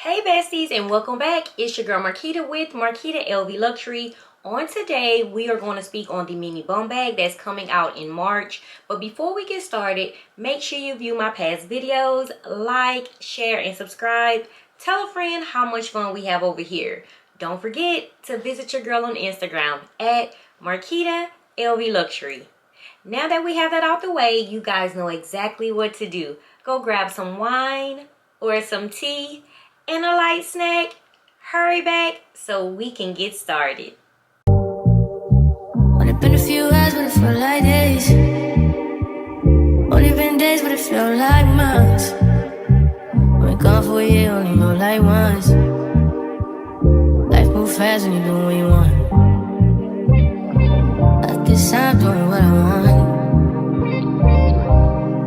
Hey besties, and welcome back. It's your girl Marquita with Marquita LV Luxury. On today, we are going to speak on the mini bum bag that's coming out in March. But before we get started, make sure you view my past videos, like, share, and subscribe. Tell a friend how much fun we have over here. Don't forget to visit your girl on Instagram at Marquita LV Luxury. Now that we have that out the way, you guys know exactly what to do. Go grab some wine or some tea and a light snack. Hurry back so we can get started. Only been a few hours, but it felt like days. Only been days, but it felt like months. Been gone for a year, only know like once. Life moves fast when you're doing what you want. I guess I'm doing what I want.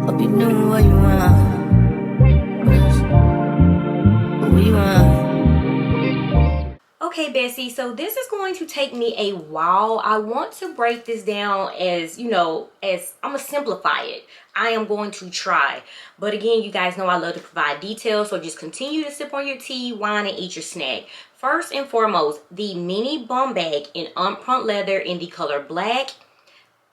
Hope you're doing what you want. What you want. Okay, Bessie, so this is going to take me a while. I want to break this down as, as I'm going to simplify it. I am going to try. But again, you guys know I love to provide details, so just continue to sip on your tea, wine, and eat your snack. First and foremost, the mini bum bag in Empreinte leather in the color black,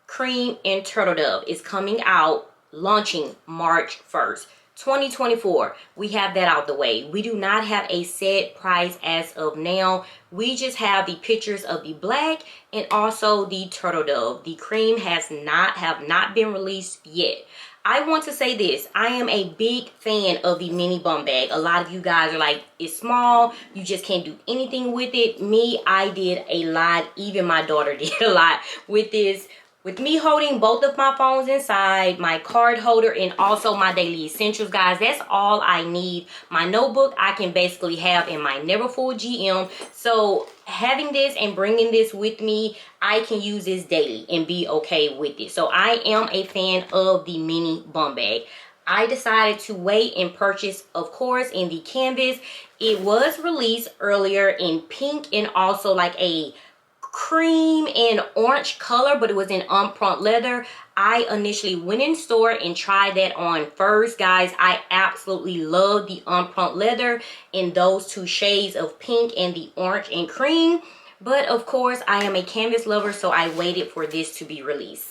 cream, and turtle dove is coming out, launching March 1st. 2024. We have that out the way. We do not have a set price as of now. We just have the pictures of the black and also the turtle dove. The cream have not been released yet. I want to say this. I am a big fan of the mini bum bag. A lot of you guys are like, it's small. You just can't do anything with it. Me, I did a lot. Even my daughter did a lot with this. With me holding both of my phones inside, my card holder, and also my daily essentials, guys, that's all I need. My notebook, I can basically have in my never full GM. So having this and bringing this with me, I can use this daily and be okay with it. So I am a fan of the mini bum bag. I decided to wait and purchase, of course, in the canvas. It was released earlier in pink and also like a cream and orange color, but it was in Empreinte leather. I initially went in store and tried that on first, guys. I absolutely love the Empreinte leather in those two shades of pink and the orange and cream. But of course, I am a canvas lover, so I waited for this to be released.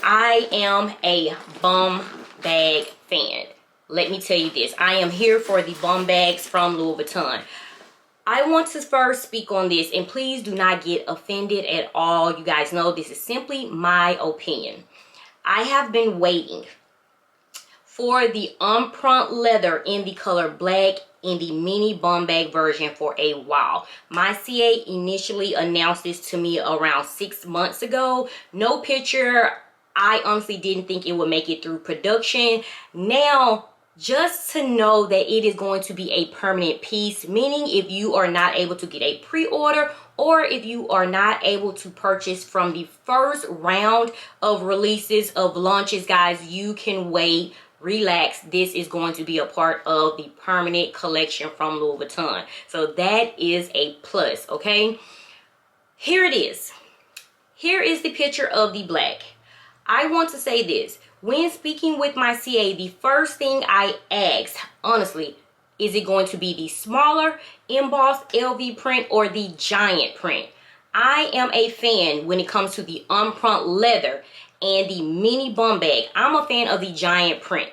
I am a bum bag fan. Let me tell you this. I am here for the bum bags from Louis Vuitton. I want to first speak on this, and please do not get offended at all. You guys know this is simply my opinion. I have been waiting for the Empreinte leather in the color black in the mini bum bag version for a while. My CA initially announced this to me around 6 months ago. No picture. I honestly didn't think it would make it through production. Now, just to know that it is going to be a permanent piece, meaning if you are not able to get a pre-order or if you are not able to purchase from the first round of releases of launches, guys, you can wait. Relax. This is going to be a part of the permanent collection from Louis Vuitton. So that is a plus, okay? Here it is. Here is the picture of the black. I want to say this. When speaking with my CA, the first thing I asked, honestly, is it going to be the smaller embossed LV print or the giant print? I am a fan when it comes to the Empreinte leather and the mini bum bag. I'm a fan of the giant print.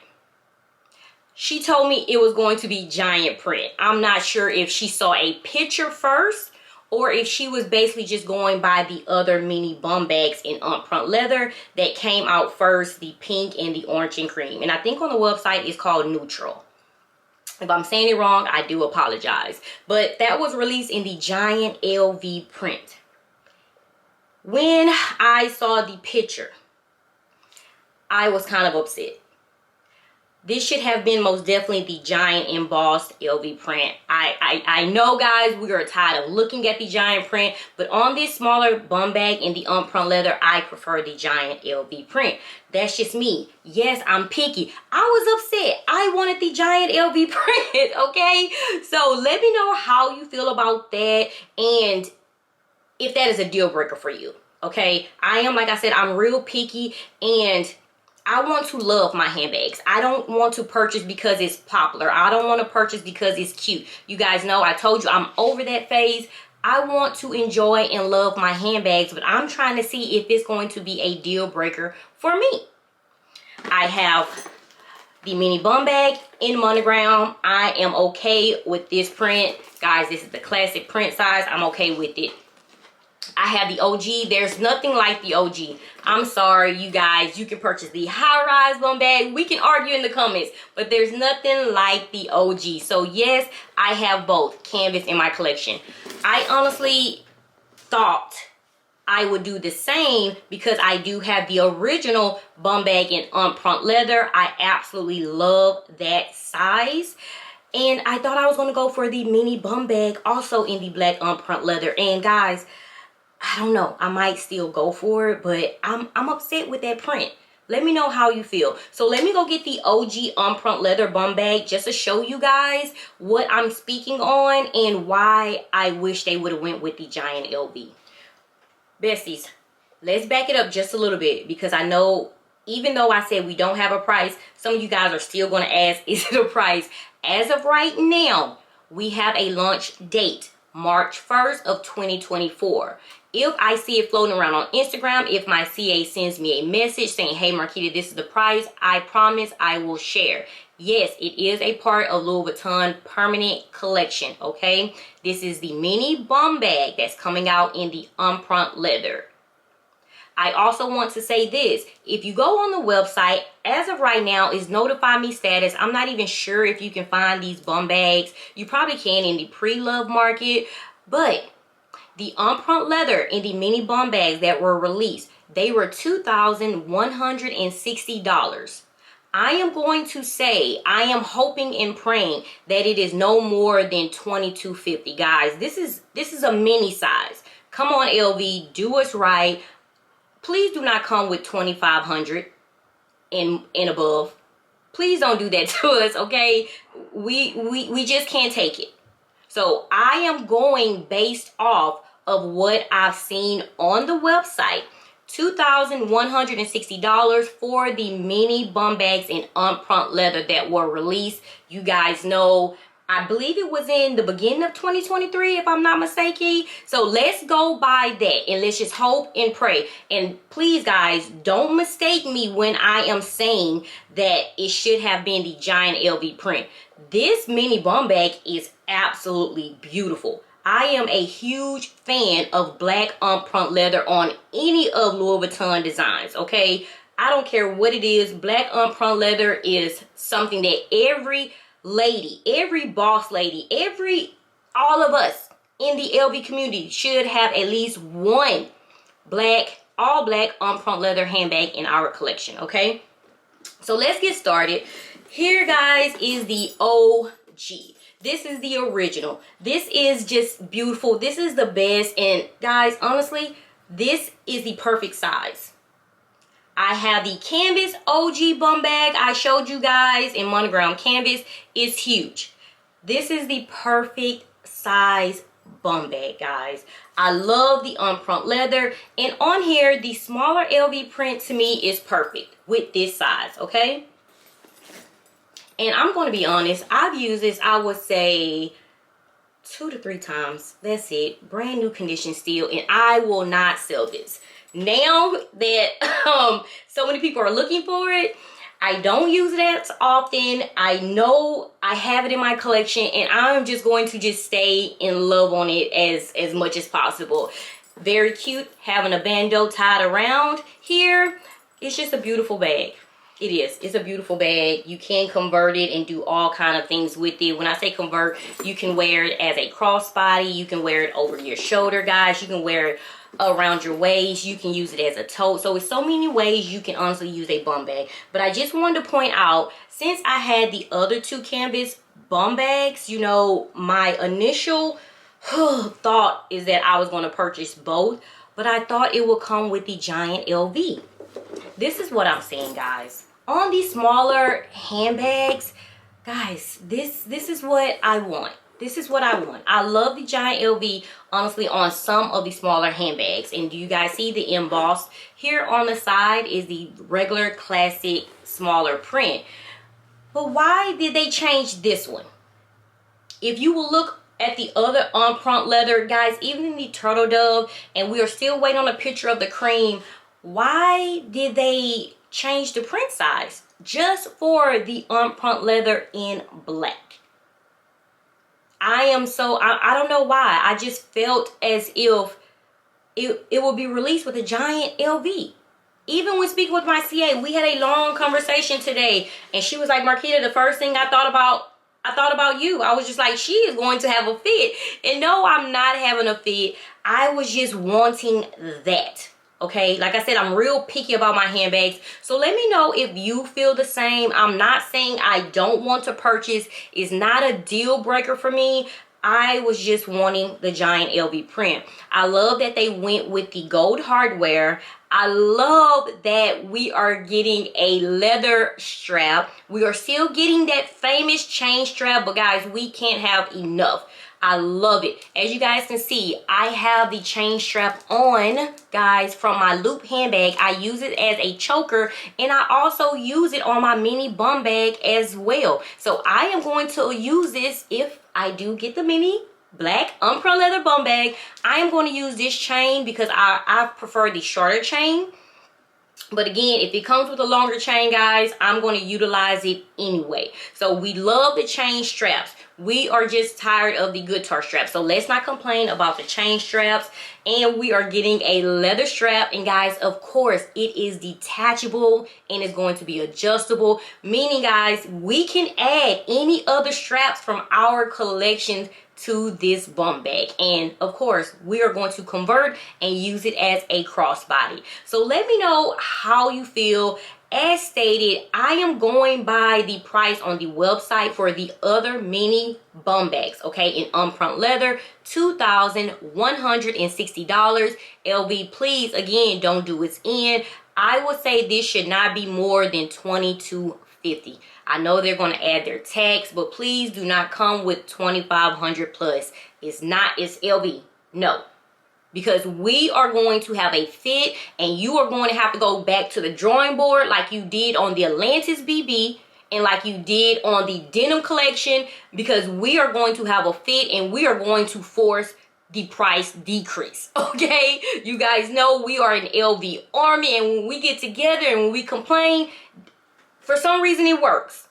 She told me it was going to be giant print. I'm not sure if she saw a picture first or if she was basically just going by the other mini bum bags in Empreinte leather that came out first, the pink and the orange and cream. And I think on the website it's called neutral. If I'm saying it wrong, I do apologize. But that was released in the giant LV print. When I saw the picture, I was kind of upset. This should have been most definitely the giant embossed LV print. I know, guys, we are tired of looking at the giant print, but on this smaller bum bag in the Empreinte leather, I prefer the giant LV print. That's just me. Yes, I'm picky. I was upset. I wanted the giant LV print, okay? So let me know how you feel about that and if that is a deal breaker for you, okay? I am, like I said, I'm real picky, and I want to love my handbags. I don't want to purchase because it's popular. I don't want to purchase because it's cute. You guys know I told you I'm over that phase. I want to enjoy and love my handbags, but I'm trying to see if it's going to be a deal breaker for me. I have the mini bum bag in monogram. I am okay with this print. Guys, this is the classic print size. I'm okay with it. I have the OG. There's nothing like the OG. I'm sorry, you guys. You can purchase the high-rise bum bag. We can argue in the comments, but there's nothing like the OG. So yes, I have both canvas in my collection. I honestly thought I would do the same because I do have the original bum bag in Empreinte leather. I absolutely love that size. And I thought I was going to go for the mini bum bag also in the black Empreinte leather. And guys, I don't know, I might still go for it, but I'm upset with that print. Let me know how you feel. So let me go get the OG Empreinte leather bum bag just to show you guys what I'm speaking on and why I wish they would have went with the giant LV. Besties, let's back it up just a little bit, because I know even though I said we don't have a price, some of you guys are still going to ask, is it a price? As of right now, we have a launch date, March 1st of 2024. If I see it floating around on Instagram, if my CA sends me a message saying, hey Marquita, this is the price, I promise I will share. Yes, it is a part of Louis Vuitton permanent collection, okay? This is the mini bum bag that's coming out in the Empreinte leather. I also want to say this. If you go on the website, as of right now, is notify me status. I'm not even sure if you can find these bum bags. You probably can in the pre-love market, but the Empreinte leather in the mini bum bags that were released, they were $2,160. I am going to say, I am hoping and praying that it is no more than $2,250. Guys, this is a mini size. Come on, LV, do us right. Please do not come with $2,500 and above. Please don't do that to us, okay? We just can't take it. So I am going based off of what I've seen on the website. $2,160 for the mini bum bags in Empreinte leather that were released. You guys know, I believe it was in the beginning of 2023, if I'm not mistaken. So let's go by that and let's just hope and pray. And please, guys, don't mistake me when I am saying that it should have been the giant LV print. This mini bum bag is absolutely beautiful. I am a huge fan of black Empreinte leather on any of Louis Vuitton designs, okay? I don't care what it is. Black Empreinte leather is something that every lady, every boss lady, all of us in the LV community should have at least one all black Empreinte leather handbag in our collection, okay? So let's get started. Here, guys, is the OG. This is the original. This is just beautiful. This is the best. And guys, honestly, this is the perfect size. I have the canvas OG bum bag I showed you guys in monogram canvas. It's huge. This is the perfect size bum bag, guys. I love the Empreinte leather. And on here, the smaller LV print to me is perfect with this size, okay? And I'm going to be honest, I've used this, I would say, 2 to 3 times. That's it. Brand new condition still, and I will not sell this. Now that so many people are looking for it, I don't use it as often. I know I have it in my collection, and I'm just going to just stay in love on it as much as possible. Very cute, having a bandeau tied around here. It's just a beautiful bag. It is. It's a beautiful bag. You can convert it and do all kind of things with it. When I say convert, you can wear it as a crossbody. You can wear it over your shoulder, guys. You can wear it around your waist. You can use it as a tote. So it's so many ways you can honestly use a bum bag. But I just wanted to point out, since I had the other 2 canvas bum bags, you know, my initial thought is that I was going to purchase both. But I thought it would come with the giant LV. This is what I'm saying, guys. On these smaller handbags, guys, this is what I want. This is what I want. I love the giant LV, honestly, on some of the smaller handbags. And do you guys see the embossed? Here on the side is the regular classic smaller print. But why did they change this one? If you will look at the other Empreinte leather, guys, even in the turtle dove, and we are still waiting on a picture of the cream, why did they change the print size just for the Empreinte leather in black? I don't know why. I just felt as if it will be released with a giant LV. Even when speaking with my CA, we had a long conversation today, and she was like, Marquita, the first thing I thought about you. I was just like, she is going to have a fit. And no, I'm not having a fit. I was just wanting that. Okay, like I said, I'm real picky about my handbags. So let me know if you feel the same. I'm not saying I don't want to purchase. It's not a deal breaker for me. I was just wanting the giant LV print. I love that they went with the gold hardware. I love that we are getting a leather strap. We are still getting that famous chain strap, but guys, we can't have enough. I love it. As you guys can see, I have the chain strap on, guys, from my loop handbag. I use it as a choker, and I also use it on my mini bum bag as well. So I am going to use this if I do get the mini black Empreinte leather bum bag. I am going to use this chain because I prefer the shorter chain. But again, if it comes with a longer chain, guys, I'm going to utilize it anyway. So we love the chain straps. We are just tired of the guitar straps. So let's not complain about the chain straps. And we are getting a leather strap. And guys, of course, it is detachable and it's going to be adjustable. Meaning, guys, we can add any other straps from our collections to this bum bag, and of course we are going to convert and use it as a crossbody. So let me know how you feel. As stated, I am going by the price on the website for the other mini bum bags, okay, in Empreinte leather, $2,160. LV, please, again, don't do its in. I would say this should not be more than $2,250. I know they're going to add their tax, but please do not come with $2,500 plus. It's LV. No. Because we are going to have a fit, and you are going to have to go back to the drawing board like you did on the Atlantis BB and like you did on the denim collection, because we are going to have a fit and we are going to force the price decrease. Okay, you guys know we are an LV army, and when we get together and when we complain, for some reason it works,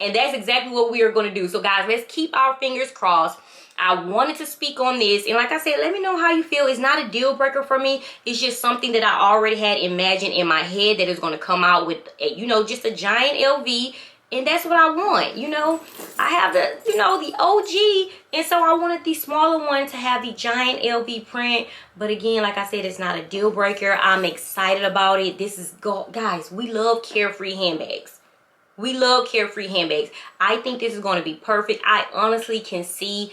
and that's exactly what we are going to do. So guys, let's keep our fingers crossed. I wanted to speak on this, and like I said, let me know how you feel. It's not a deal breaker for me. It's just something that I already had imagined in my head that is going to come out with, you know, just a giant LV, and that's what I want. You know, I have the, you know, the OG, and so I wanted the smaller one to have the giant LV print. But again, like I said, it's not a deal breaker. I'm excited about it. This is, guys, we love carefree handbags. We love carefree handbags. I think this is going to be perfect. I honestly can see,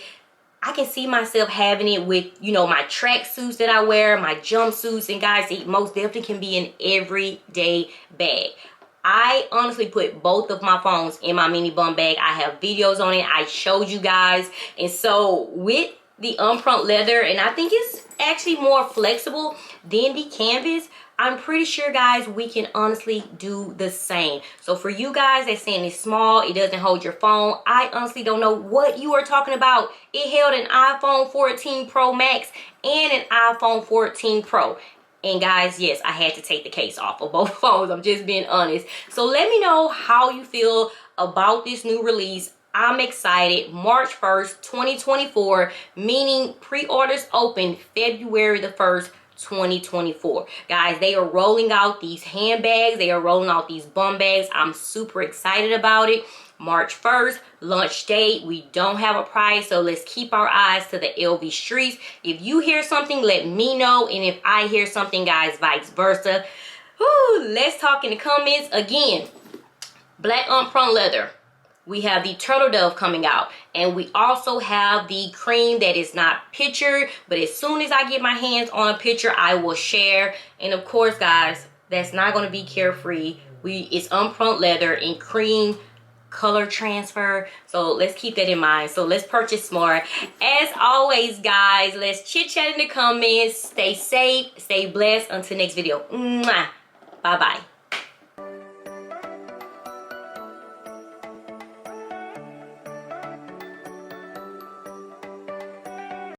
I can see myself having it with, you know, my track suits that I wear, my jumpsuits, and guys, it most definitely can be an everyday bag. I honestly put both of my phones in my mini bum bag. I have videos on it. I showed you guys. And so with the Empreinte leather, and I think it's actually more flexible than the canvas, I'm pretty sure, guys, we can honestly do the same. So for you guys that's saying it's small, it doesn't hold your phone, I honestly don't know what you are talking about. It held an iPhone 14 Pro Max and an iPhone 14 Pro. And guys, yes, I had to take the case off of both phones. I'm just being honest. So let me know how you feel about this new release. I'm excited. March 1st, 2024, meaning pre-orders open February the 1st, 2024. Guys, they are rolling out these handbags. They are rolling out these bum bags. I'm super excited about it. March 1st, launch date. We don't have a price, so let's keep our eyes to the LV streets. If you hear something, let me know. And if I hear something, guys, vice versa. Woo, let's talk in the comments. Again, black Empreinte leather. We have the turtle dove coming out, and we also have the cream that is not pictured, but as soon as I get my hands on a picture, I will share. And of course, guys, that's not going to be carefree. It's Empreinte leather and cream color transfer. So let's keep that in mind. So let's purchase more. As always, guys, let's chit chat in the comments. Stay safe, stay blessed. Until next video. Mwah. Bye bye.